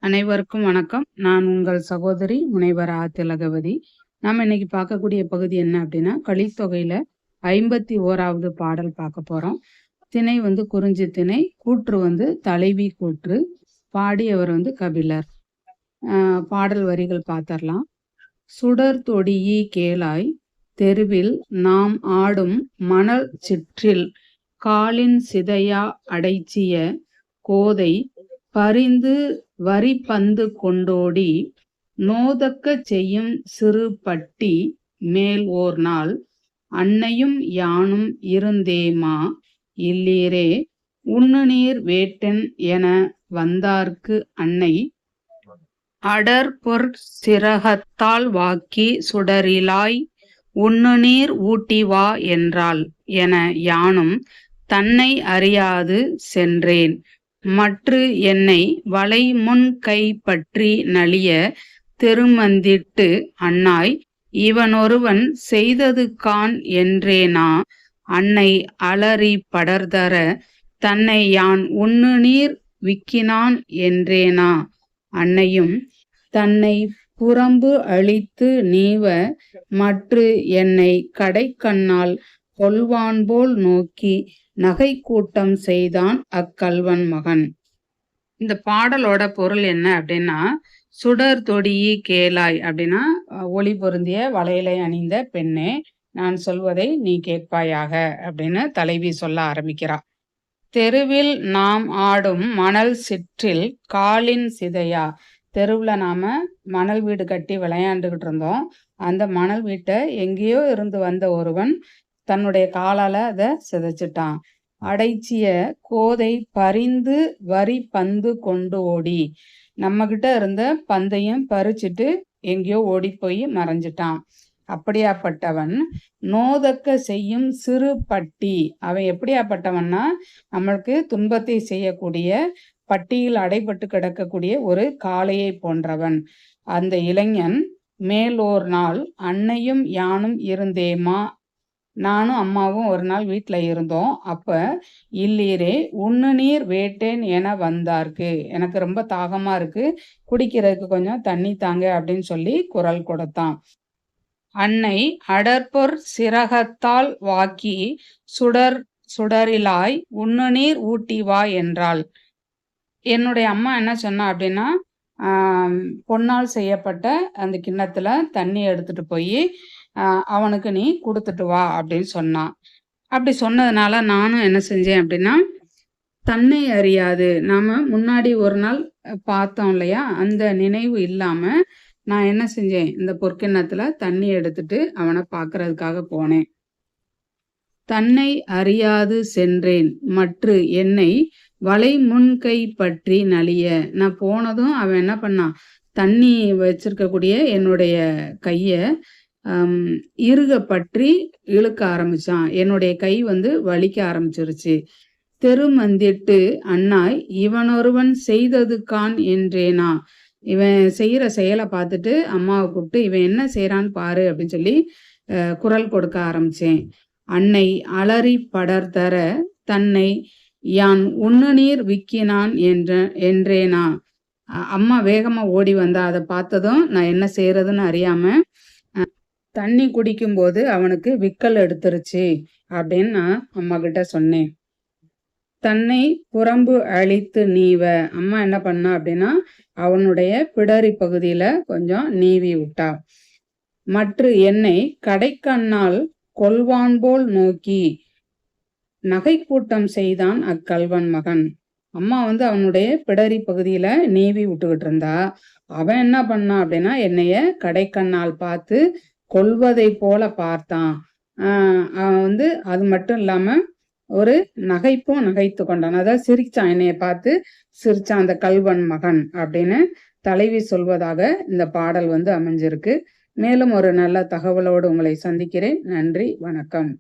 அனைவருக்கும் வணக்கம். நான் உங்கள் சகோதரி முனைவர் திலகவதி. நம்ம இன்னைக்கு பார்க்கக்கூடிய பகுதி என்ன அப்படின்னா, கலித்தொகையில 51வது பாடல் பார்க்க போறோம். திணை குறிஞ்சி திணை, கூற்று தலைவி கூற்று, பாடியவர் கபிலர். பாடல் வரிகள் பார்த்தரலாம். சுடர் தொடியி கேளாய், தெருவில் நாம் ஆடும் மணல் சிற்றில் காலின் சிதையா அடைச்சிய கோதை பரிந்து வரி பந்து கொண்டோடி நோதக்கச் செய்யும் சிறு பட்டி மேல் ஓர் நாள் அன்னையும் யானும் இருந்தேமா இல்லீரே உண்ணுநீர் வேட்டன் என வந்தார்க்கு அன்னை அடர்பொற் சிரகத்தால் வாக்கி சுடரிலாய் உண்ணுநீர் ஊட்டிவா என்றாள் என யானும் தன்னை அறியாது சென்றேன். மற்று என்னை வளைமுன் கை பற்றி நலிய தெருமந்திட்டு அன்னாய் இவனொருவன் செய்தது கான் என்றேனா அன்னை அலறி படர்தர தன்னை யான் உண்ணுநீர் விக்கினான் என்றேனா அன்னையும் தன்னை புறம்பு அழித்து நீவ மற்று என்னை கடைக்கண்ணால் கொல்வான்போல் நோக்கி நகை கூட்டம் செய்தான் அக்கல்வன் மகன். இந்த பாடலோட பொருள் என்ன அப்படின்னா, சுடர் தொடியி கேளாய் அப்படின்னா, ஒளி பொருந்திய வளையலை அணிந்த பெண்ணே, நான் சொல்வதை நீ கேட்பாயாக அப்படின்னு தலைவி சொல்ல ஆரம்பிக்கிறா. தெருவில் நாம் ஆடும் மணல் சிற்றில் காலின் சிதையா, தெருவில் நாம மணல் வீடு கட்டி விளையாண்டுகிட்டு இருந்தோம். அந்த மணல் வீட்டை எங்கேயோ இருந்து வந்த ஒருவன் தன்னுடைய காலால அதை சிதைச்சிட்டான். அடைச்சிய கோதை பரிந்து வரி பந்து கொண்டு ஓடி, நம்ம கிட்ட இருந்த பந்தையும் பறிச்சுட்டு எங்கேயோ ஓடி போய் மறைஞ்சிட்டான். அப்படியாப்பட்டவன் நோதக்க செய்யும் சிறு பட்டி, அவன் எப்படியாப்பட்டவன்னா நம்மளுக்கு துன்பத்தை செய்யக்கூடிய பட்டியில் அடைபட்டு கிடக்கக்கூடிய ஒரு காளையை போன்றவன். அந்த இளைஞன் மேலோர் நாள் அன்னையும் யானும் இருந்தேமா, நானும் அம்மாவும் ஒரு நாள் வீட்டில் இருந்தோம். அப்போ இல்லீரே உண்ணுநீர் வேட்டேன் என வந்தார்க்கு, எனக்கு ரொம்ப தாகமாக இருக்கு, குடிக்கிறதுக்கு கொஞ்சம் தண்ணி தாங்க அப்படின்னு சொல்லி குரல் கொடுத்தான். அன்னை அடர்பொற் சிரகத்தால் வாக்கி சுடரிலாய் உண்ணுநீர் ஊட்டி வா என்றாள். என்னுடைய அம்மா என்ன சொன்னா அப்படின்னா, பொன்னால் செய்யப்பட்ட அந்த கிண்ணத்துல தண்ணி எடுத்துட்டு போய் அவனுக்கு நீ கொடுத்துட்டு வா அப்படின்னு சொன்னான். அப்படி சொன்னதுனால நானும் என்ன செஞ்சேன் அப்படின்னா, தன்னை அறியாது, நாம முன்னாடி ஒரு நாள் பார்த்தோம் இல்லையா, அந்த நினைவு இல்லாம நான் என்ன செஞ்சேன், இந்த பொற்கிண்ணத்துல தண்ணி எடுத்துட்டு அவனை பார்க்கறதுக்காக போனேன். தன்னை அறியாது சென்றேன். மற்று என்னை வலை முன்கை பற்றி நலிய, நான் போனதும் அவன் என்ன பண்ணான், தண்ணி வச்சிருக்கக்கூடிய என்னுடைய கைய இறுக பற்றி இழுக்க ஆரம்பிச்சான். என்னுடைய கை வலிக்க ஆரம்பிச்சிருச்சு. தெருமந்திட்டு அன்னாய் இவனொருவன் செய்தது கான் என்றேனா, இவன் செய்யற செயலை பார்த்துட்டு அம்மாவை கூப்பிட்டு இவன் என்ன செய்யறான்னு பாரு அப்படின்னு சொல்லி குரல் கொடுக்க ஆரம்பிச்சேன். அன்னை அலறி படர்தர தன்னை யான் உண்ணுநீர் விக்கினான் என்றேனா, அம்மா வேகமா ஓடி வந்தா, அதை பார்த்ததும் நான் என்ன செய்யறதுன்னு அறியாம தண்ணி குடிக்கும்போது அவனுக்கு விக்கல் எடுத்துருச்சு அப்படின்னு நான் அம்மா கிட்ட சொன்னேன். தன்னை புறம்பு அழித்து நீவ, அம்மா என்ன பண்ணா அப்படின்னா அவனுடைய பிடரி பகுதியில கொஞ்சம் நீவி விட்டா. மற்ற என்னை கடைக்கண்ணால் கொல்வான் போல் நோக்கி நகை கூட்டம் செய்தான் அக்கல்வன் மகன். அம்மா அவனுடைய பிடரி பகுதியில நீவி விட்டுக்கிட்டு இருந்தா, அவன் என்ன பண்ணான் அப்படின்னா என்னைய கடைக்கண்ணால் பார்த்து கொல்வதை போல பார்த்தான். அவன் அது மட்டும் இல்லாம ஒரு நகைப்பும் நகைத்து கொண்டான், அதாவது சிரிச்சான், என்னைய பார்த்து சிரிச்சான் அந்த கல்வன் மகன் அப்படின்னு தலைவி சொல்வதாக இந்த பாடல் அமைஞ்சிருக்கு. மேலும் ஒரு நல்ல தகவலோடு உங்களை சந்திக்கிறேன். நன்றி, வணக்கம்.